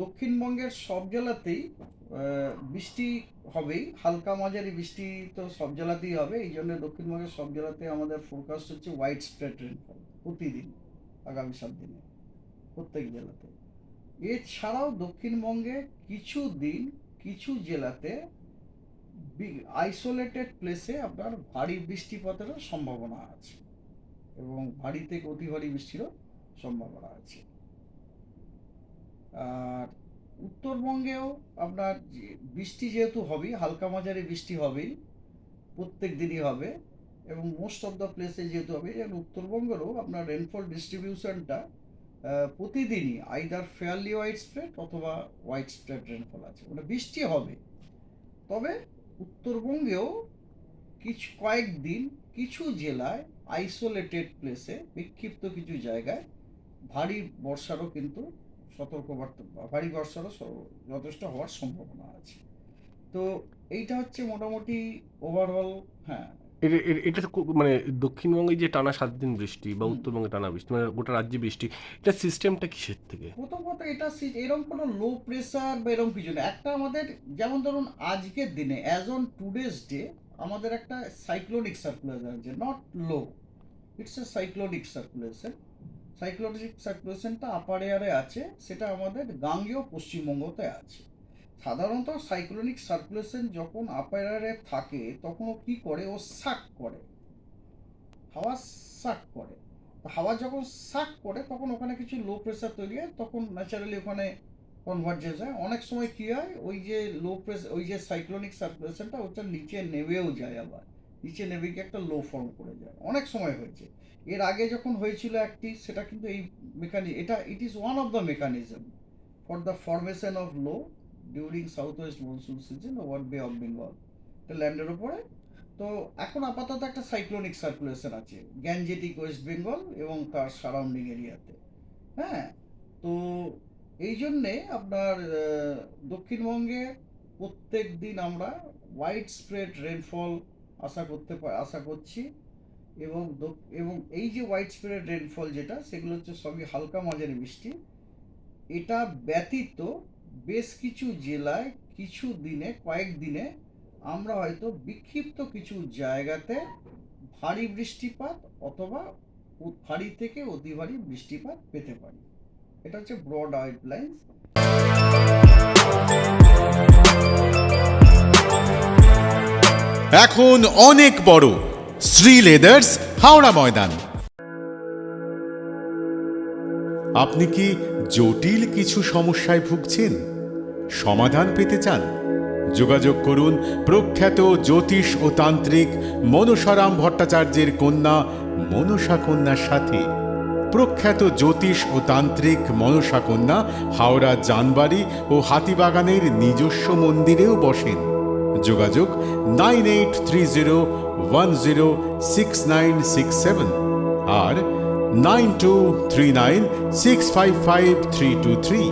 দক্ষিণবঙ্গের সব জেলাতেই বৃষ্টি হবেই, হালকা মাঝারি বৃষ্টি তো সব জেলাতেই হবে। এই জন্য দক্ষিণবঙ্গের সব জেলাতে আমাদের ফোরকাস্ট হচ্ছে ওয়াইড স্প্রেড রেনফল প্রতিদিন, আগামী 7 দিনে প্রত্যেক জেলাতে। এছাড়াও দক্ষিণবঙ্গে কিছু দিন কিছু জেলাতে আইসোলেটেড প্লেসে আপনার ভারী বৃষ্টিপাতেরও সম্ভাবনা আছে, এবং ভারী থেকে অতি ভারী বৃষ্টিরও সম্ভাবনা আছে। আর উত্তরবঙ্গেও আপনার বৃষ্টি যেহেতু হবেই, হালকা মাঝারি বৃষ্টি হবেই, প্রত্যেক দিনই হবে, এবং মোস্ট অফ দ্য প্লেসে যেহেতু হবে, এবং উত্তরবঙ্গেরও আপনার রেনফল ডিস্ট্রিবিউশনটা প্রতিদিনই আইদার ফেয়ারলি ওয়াইড স্প্রেড অথবা ওয়াইড স্প্রেড রেনফল আছে, মানে বৃষ্টি হবে। তবে উত্তরবঙ্গেও কয়েকদিন কিছু জেলায় আইসোলেটেড প্লেসে বিক্ষিপ্ত কিছু জায়গায় ভারী বর্ষারও কিন্তু সতর্কবার্তা, ভারী বর্ষারও যথেষ্ট হওয়ার সম্ভাবনা আছে। তো এইটা হচ্ছে মোটামুটি ওভারঅল। হ্যাঁ। এটা তো মানে দক্ষিণবঙ্গে যে টানা 7 দিন বৃষ্টি বা হুম। উত্তরবঙ্গে টানা বৃষ্টি, মানে গোটা রাজ্যে বৃষ্টি, এটা সিস্টেমটা কিসের থেকে? প্রথম কথা, এটা এরকম কোনো লো প্রেসার বা এরকম কিছু না। একটা আমাদের, যেমন ধরুন আজকের দিনে অ্যাজ অন টুডেজ ডে আমাদের একটা সাইক্লোনিক সার্কুলেশন আছে, not low, it's a cyclonic circulation. Cyclonic সার্কুলেশনটা আপার এয়ারে আছে, সেটা আমাদের গাঙ্গেয় পশ্চিমবঙ্গতে আছে। সাধারণত সাইক্লোনিক সার্কুলেশন যখন আপার এয়ারে থাকে তখন ও কী করে, ও সাক করে, হাওয়া সাক করে। হাওয়া যখন সাক করে তখন ওখানে কিছু লো প্রেসার তৈরি হয়, তখন ন্যাচারালি ওখানে কনভার্জেন্স হয়। অনেক সময় কী হয়, ওই যে লো প্রেসার, ওই যে সাইক্লোনিক সার্কুলেশনটা ওটা নিচে নেমেও যায়, আবার নিচে নেমে গিয়ে একটা লো ফর্ম করে যায়, অনেক সময় হয়েছে। এর আগে যখন হয়েছিল একটি, সেটা কিন্তু এই এটা it is one of the mechanism for the formation of low during south West monsoon season over বে অফ বেঙ্গল, এটা ল্যান্ডের ওপরে। তো এখন আপাতত একটা সাইক্লোনিক সার্কুলেশন আছে গ্যাঞ্জেটিক ওয়েস্ট বেঙ্গল এবং তার সারাউন্ডিং এরিয়াতে। হ্যাঁ। তো এই জন্যে আপনার দক্ষিণবঙ্গে প্রত্যেক দিন আমরা ওয়াইড স্প্রেড রেনফল আশা করছি, এবং এবং এই যে ওয়াইড স্প্রেড রেনফল যেটা, সেগুলো হচ্ছে সবই হালকা মাঝারি বৃষ্টি। এটা ব্যতীত বেশ কিছু জেলায় কিছু দিনে, কয়েকদিনে আমরা হয়তো বিক্ষিপ্ত কিছু জায়গাতে ভারী বৃষ্টিপাত অথবা ভারী থেকে অতি ভারী বৃষ্টিপাত পেতে পারি। এটা হচ্ছে ব্রড আউটলাইন্স। এখন অনেক বড় শ্রী লেদার্স, হাওড়া ময়দান। আপনি কি জটিল কিছু সমস্যায় ভুগছেন, সমাধান পেতে চান? যোগাযোগ করুন প্রখ্যাত জ্যোতিষ ও তান্ত্রিক মনসারাম ভট্টাচার্যের কন্যা মনসা কন্যার সাথে। প্রখ্যাত জ্যোতিষ ও তান্ত্রিক মনসা কন্যা হাওড়া জানবাড়ি ও হাতিবাগানের নিজস্ব মন্দিরেও বসেন। যোগাযোগ 9830106967 আর 9239655323।